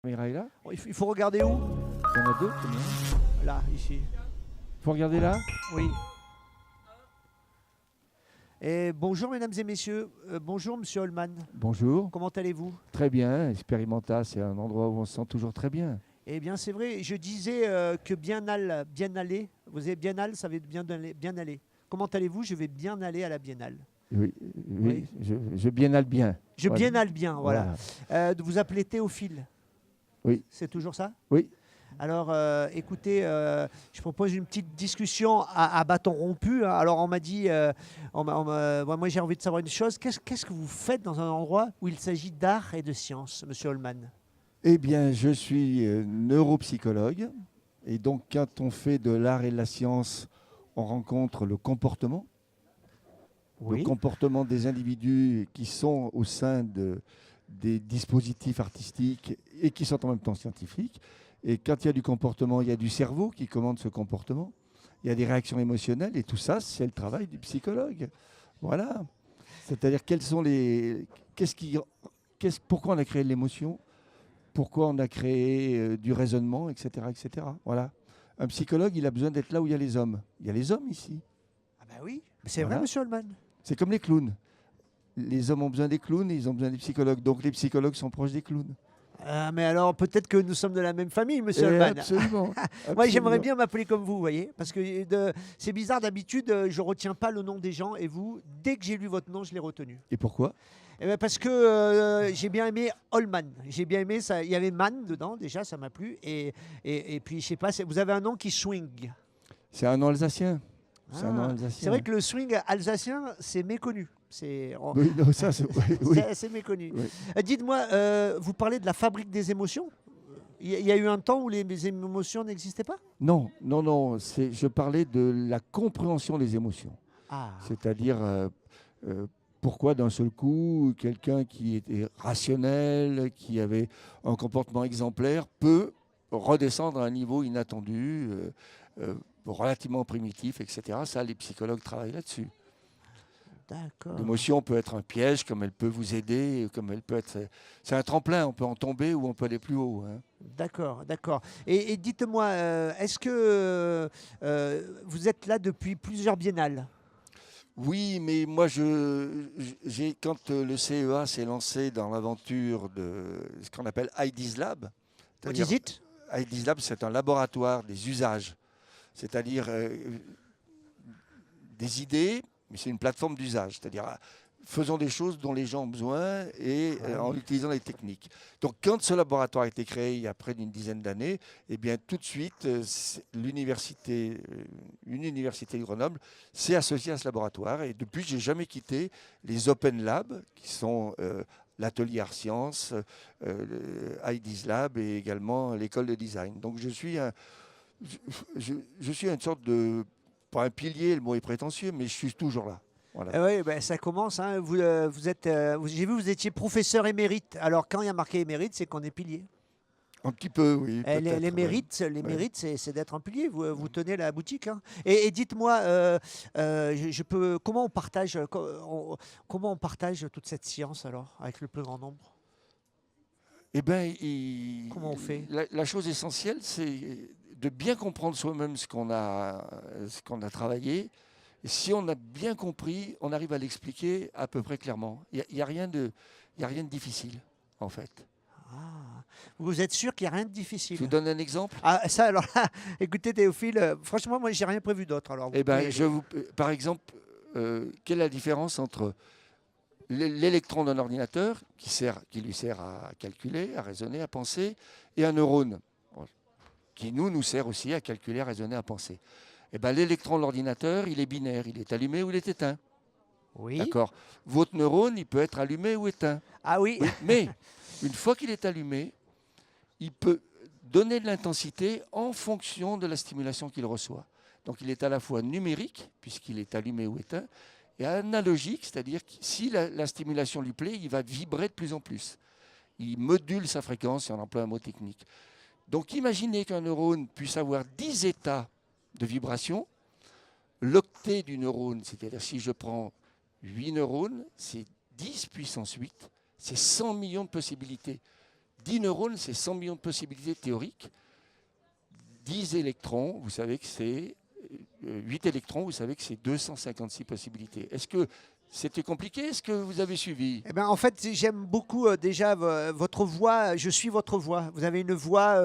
Caméra est là. Il faut regarder où? Il y en a deux, combien? Là, ici. Il faut regarder là. Oui. Et bonjour mesdames et messieurs, bonjour monsieur Holman, Bonjour. comment allez-vous? Très bien. Experimenta, c'est un endroit où on se sent toujours très bien. Eh bien c'est vrai, je disais que Biennale, vous avez Biennale, ça veut dire bien aller. Comment allez-vous? Je vais bien aller à la Biennale. Oui, Oui. je biennale bien. Je Voilà. biennale bien, voilà. Vous appelez Théophile. Oui. C'est toujours ça? Oui. Alors, écoutez, je propose une petite discussion à bâton rompu, hein. Alors, on m'a dit, moi j'ai envie de savoir une chose. Qu'est-ce que vous faites dans un endroit où il s'agit d'art et de science, monsieur Holman? Eh bien, je suis neuropsychologue. Et donc, quand on fait de l'art et de la science, on rencontre le comportement. Oui. Le comportement des individus qui sont au sein des dispositifs artistiques et qui sont en même temps scientifiques. Et quand il y a du comportement, il y a du cerveau qui commande ce comportement. Il y a des réactions émotionnelles et tout ça, c'est le travail du psychologue. Voilà. C'est-à-dire pourquoi on a créé l'émotion, pourquoi on a créé du raisonnement, etc., etc. Voilà. Un psychologue, il a besoin d'être là où il y a les hommes. Il y a les hommes ici. Ah ben oui, c'est Voilà. vrai, monsieur Holman. C'est comme les clowns. Les hommes ont besoin des clowns et ils ont besoin des psychologues. Donc les psychologues sont proches des clowns. Ah, mais alors, peut-être que nous sommes de la même famille, monsieur Holman. Absolument. Moi, j'aimerais bien m'appeler comme vous, vous voyez. Parce que c'est bizarre, d'habitude, je retiens pas le nom des gens. Et vous, dès que j'ai lu votre nom, je l'ai retenu. Et pourquoi? Eh ben, parce que j'ai bien aimé Holman. J'ai bien aimé ça. Il y avait Man dedans, déjà, ça m'a plu. Et puis, je sais pas, vous avez un nom qui swing. C'est un nom alsacien. C'est un nom Ah, alsacien. c'est vrai que le swing alsacien, c'est méconnu. Oui, non, ça, c'est oui. C'est assez méconnu. Oui. Dites-moi, vous parlez de la fabrique des émotions. Il y a eu un temps où les émotions n'existaient pas? Non, non, non. Je parlais de la compréhension des émotions. Ah, C'est-à-dire pourquoi d'un seul coup, quelqu'un qui était rationnel, qui avait un comportement exemplaire, peut redescendre à un niveau inattendu, relativement primitif, etc. Ça, les psychologues travaillent là-dessus. d'accord. L'émotion peut être un piège, comme elle peut vous aider, comme elle peut être. C'est un tremplin, on peut en tomber ou on peut aller plus haut. Hein. D'accord, d'accord. Et dites-moi, est-ce que vous êtes là depuis plusieurs biennales? Oui, mais moi, quand le CEA s'est lancé dans l'aventure de ce qu'on appelle IDES Lab, What is it? IDES Lab, c'est un laboratoire des usages, c'est-à-dire des idées, mais c'est une plateforme d'usage, c'est-à-dire faisons des choses dont les gens ont besoin et en utilisant les techniques. Donc, quand ce laboratoire a été créé il y a près d'une dizaine d'années, eh bien, tout de suite, une université de Grenoble s'est associée à ce laboratoire. Et depuis, je n'ai jamais quitté les Open Labs, qui sont l'atelier Art Science, IDES Lab et également l'école de design. Donc, je suis une sorte de, pas un pilier, le mot est prétentieux, mais je suis toujours là. Voilà. Oui, ben, ça commence, hein. J'ai vu vous étiez professeur émérite. Alors, quand il y a marqué émérite, c'est qu'on est pilier. Un petit peu, oui. Les mérites, c'est d'être un pilier. Vous tenez la boutique, hein. Et dites-moi, comment on partage toute cette science alors avec le plus grand nombre? Eh bien, Comment on fait? la chose essentielle, c'est de bien comprendre soi-même ce qu'on a travaillé. Et si on a bien compris, on arrive à l'expliquer à peu près clairement. Il n'y a rien de difficile, en fait. Ah, vous êtes sûr qu'il n'y a rien de difficile? Je vous donne un exemple. Ah, ça, alors là, écoutez Théophile, franchement, moi, j'ai rien prévu d'autre. Alors, Eh ben, par exemple, quelle est la différence entre l'électron d'un ordinateur qui lui sert à calculer, à raisonner, à penser, et un neurone qui nous sert aussi à calculer, à raisonner, à penser. Eh ben, l'électron de l'ordinateur, il est binaire, il est allumé ou il est éteint. oui. D'accord. Votre neurone, il peut être allumé ou éteint. Ah oui. Oui, mais une fois qu'il est allumé, il peut donner de l'intensité en fonction de la stimulation qu'il reçoit. Donc il est à la fois numérique, puisqu'il est allumé ou éteint, et analogique, c'est-à-dire que si la stimulation lui plaît, il va vibrer de plus en plus. Il module sa fréquence, si on emploie un mot technique. Donc imaginez qu'un neurone puisse avoir 10 états de vibration. L'octet du neurone, c'est-à-dire si je prends 8 neurones, c'est 10 puissance 8, c'est 100 millions de possibilités. 10 neurones, c'est 100 millions de possibilités théoriques. 10 électrons, vous savez que c'est 8 électrons, vous savez que c'est 256 possibilités. Est-ce que c'était compliqué? Est-ce que vous avez suivi? Eh ben, en fait, j'aime beaucoup déjà votre voix. Je suis votre voix. Vous avez une voix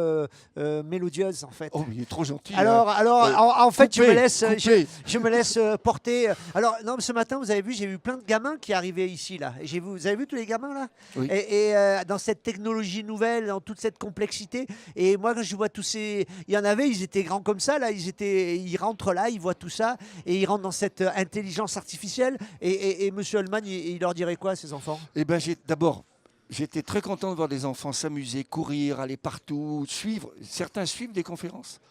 mélodieuse, en fait. Oh, il est trop gentil. Alors, hein. en fait, Coupé, je me laisse, coupé. je me laisse porter. Alors, non, ce matin, vous avez vu, j'ai vu plein de gamins qui arrivaient ici, là. Et vous avez vu tous les gamins, là? Oui. Et dans cette technologie nouvelle, dans toute cette complexité. Et moi, quand je vois tous ces... Il y en avait, ils étaient grands comme ça, là. Ils rentrent là, ils voient tout ça. Et ils rentrent dans cette intelligence artificielle. Et Monsieur Holman, il leur dirait quoi, à ces enfants? Eh ben, d'abord, j'étais très content de voir des enfants s'amuser, courir, aller partout, suivre. Certains suivent des conférences.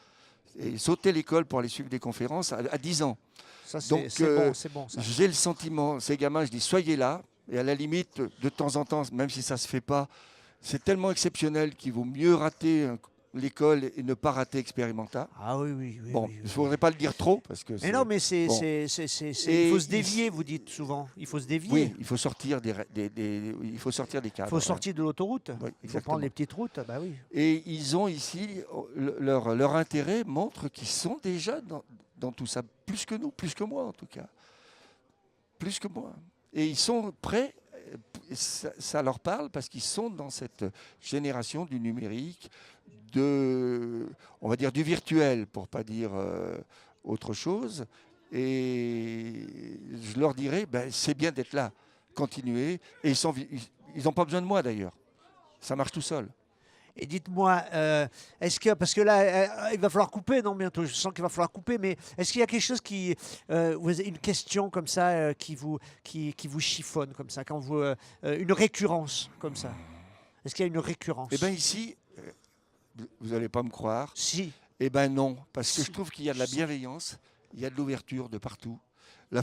Et sauter l'école pour aller suivre des conférences à 10 ans. Ça, c'est Donc, bon, c'est bon, ça. J'ai le sentiment, ces gamins, je dis, soyez là. Et à la limite, de temps en temps, même si ça ne se fait pas, c'est tellement exceptionnel qu'il vaut mieux rater l'école et ne pas rater expérimental. Ah oui, oui, oui. Bon, oui, il oui. ne faudrait pas le dire trop. Parce que Mais non, mais bon. il faut se dévier, vous dites souvent. Il faut se dévier. Oui, il faut sortir il faut sortir des Il cadres. faut sortir de l'autoroute. Oui, Il faut exactement. prendre les petites routes. Bah oui. Et ils ont ici, leur intérêt montre qu'ils sont déjà dans tout ça, plus que nous, plus que moi en tout cas. Plus que moi. Et ils sont prêts, ça leur parle parce qu'ils sont dans cette génération du numérique, on va dire du virtuel, pour ne pas dire autre chose. Et je leur dirais, ben, c'est bien d'être là, continuez. Et ils n'ont pas besoin de moi d'ailleurs. Ça marche tout seul. Et dites-moi, est-ce que, parce que là, il va falloir couper, non, bientôt, je sens qu'il va falloir couper, mais est-ce qu'il y a quelque chose une question comme ça qui vous chiffonne comme ça, quand vous, une récurrence comme ça? Est-ce qu'il y a une récurrence? Eh bien ici, vous n'allez pas me croire. Si. Eh bien non, parce que Si. je trouve qu'il y a de la bienveillance, il y a de l'ouverture de partout. Là,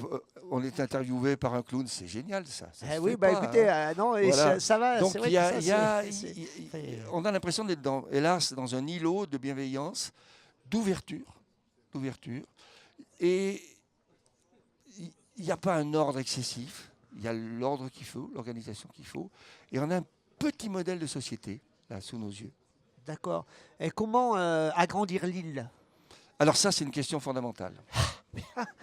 on est interviewé par un clown, c'est génial ça. Ça se Oui, fait bah pas, écoutez, hein. non, et Voilà. ça va. Donc c'est vrai il y a, que ça, il y a- c'est- on a l'impression d'être hélas, dans un îlot de bienveillance, d'ouverture, et il n'y a pas un ordre excessif. Il y a l'ordre qu'il faut, l'organisation qu'il faut, et on a un petit modèle de société là sous nos yeux. D'accord. Et comment agrandir l'île? Alors ça, c'est une question fondamentale.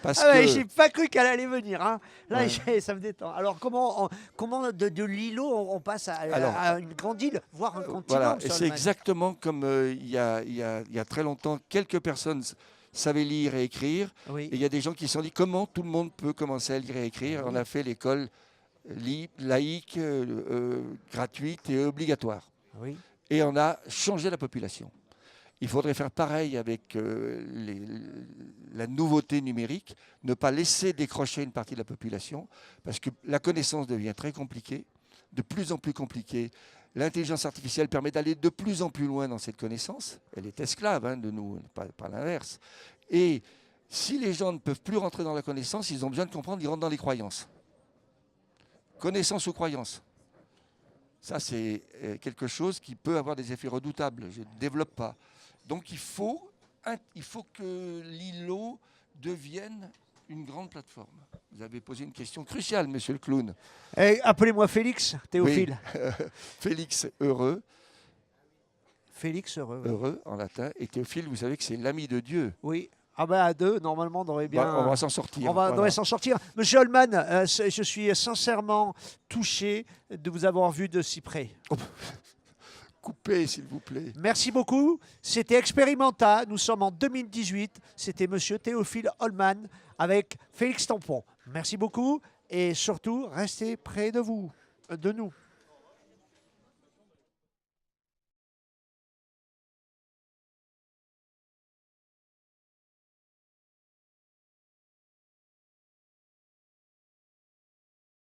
Parce Ah ouais, que j'ai pas cru qu'elle allait venir. Hein. Là, Ouais. ça me détend. Alors, comment de l'îlot, on passe à une grande île, voire un continent? voilà, et Monsieur c'est Holman. exactement comme il y a très longtemps, quelques personnes savaient lire et écrire, Oui. et il y a des gens qui se sont dit comment tout le monde peut commencer à lire et écrire. On a fait l'école laïque, gratuite et obligatoire. Oui. Et on a changé la population. Il faudrait faire pareil avec la nouveauté numérique, ne pas laisser décrocher une partie de la population, parce que la connaissance devient très compliquée, de plus en plus compliquée. L'intelligence artificielle permet d'aller de plus en plus loin dans cette connaissance. Elle est esclave de nous, pas l'inverse. Et si les gens ne peuvent plus rentrer dans la connaissance, ils ont besoin de comprendre, ils rentrent dans les croyances. Connaissance ou croyance. Ça, c'est quelque chose qui peut avoir des effets redoutables. Je ne développe pas. Donc, il faut que l'îlot devienne une grande plateforme. Vous avez posé une question cruciale, monsieur le clown. Appelez-moi Félix, Théophile. Oui. Félix, heureux. Félix, heureux. Heureux, en latin. Et Théophile, vous savez que c'est l'ami de Dieu. Oui. Ah ben à deux, normalement, on devrait bien... On va s'en sortir. On devrait s'en sortir. Monsieur Holman, je suis sincèrement touché de vous avoir vu de si près. Coupez, s'il vous plaît. Merci beaucoup. C'était Experimenta. Nous sommes en 2018. C'était monsieur Théophile Holman avec Félix Tampon. Merci beaucoup et surtout, restez près de nous.